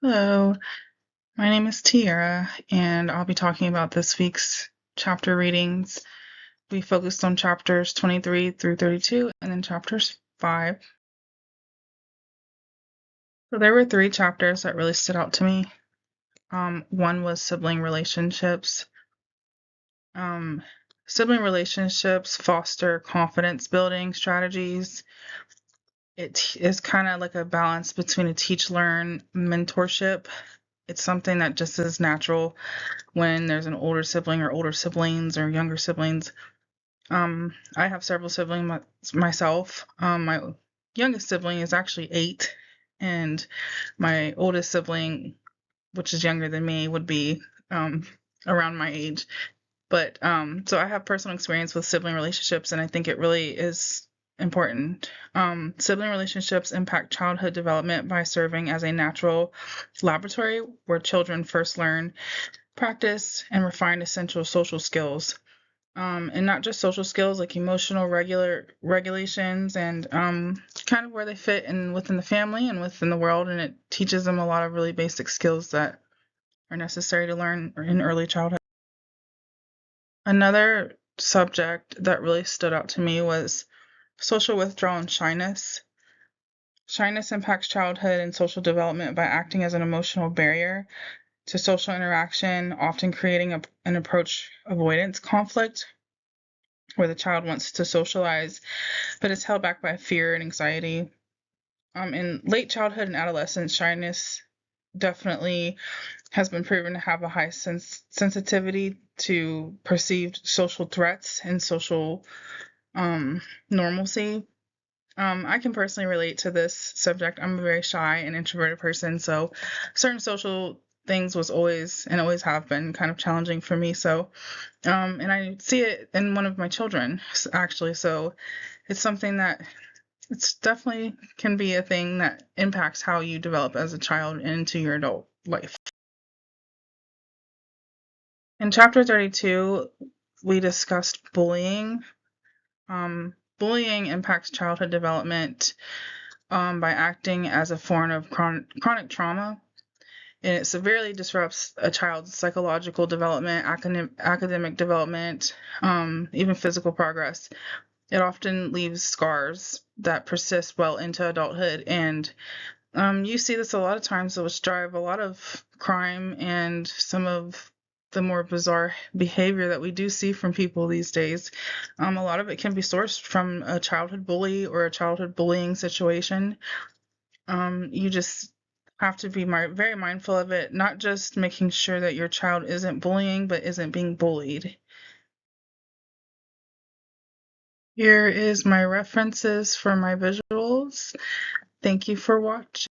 Hello, my name is Tiara, and I'll be talking about this week's chapter readings. We focused on chapters 23 through 32 and then chapters 5. So there were 3 chapters that really stood out to me. One was sibling relationships. Um, Sibling relationships foster confidence building strategies. It is kind of like a balance between a teach learn mentorship. It's something that just is natural when there's an older sibling or older siblings or younger siblings. I have several siblings myself. My youngest sibling is actually 8, and my oldest sibling, which is younger than me, would be around my age. But so I have personal experience with sibling relationships, and I think it really is important. Sibling relationships impact childhood development by serving as a natural laboratory where children first learn, practice, and refine essential social skills. And not just social skills like emotional regulations and kind of where they fit in within the family and within the world. And it teaches them a lot of really basic skills that are necessary to learn in early childhood. Another subject that really stood out to me was social withdrawal and shyness. Shyness impacts childhood and social development by acting as an emotional barrier to social interaction, often creating an approach avoidance conflict where the child wants to socialize but is held back by fear and anxiety. In late childhood and adolescence, shyness definitely has been proven to have a high sensitivity to perceived social threats and social normalcy. I can personally relate to this subject. I'm a very shy and introverted person, so certain social things was always and always have been kind of challenging for me. So, and I see it in one of my children actually. So, it's something that it's definitely can be a thing that impacts how you develop as a child into your adult life. In chapter 32, we discussed bullying. Bullying impacts childhood development by acting as a form of chronic trauma, and it severely disrupts a child's psychological development, academic development, even physical progress. It often leaves scars that persist well into adulthood, and you see this a lot of times, which drive a lot of crime and some of the more bizarre behavior that we do see from people these days. A lot of it can be sourced from a childhood bully or a childhood bullying situation. You just have to be very mindful of it, not just making sure that your child isn't bullying, but isn't being bullied. Here is my references for my visuals. Thank you for watching.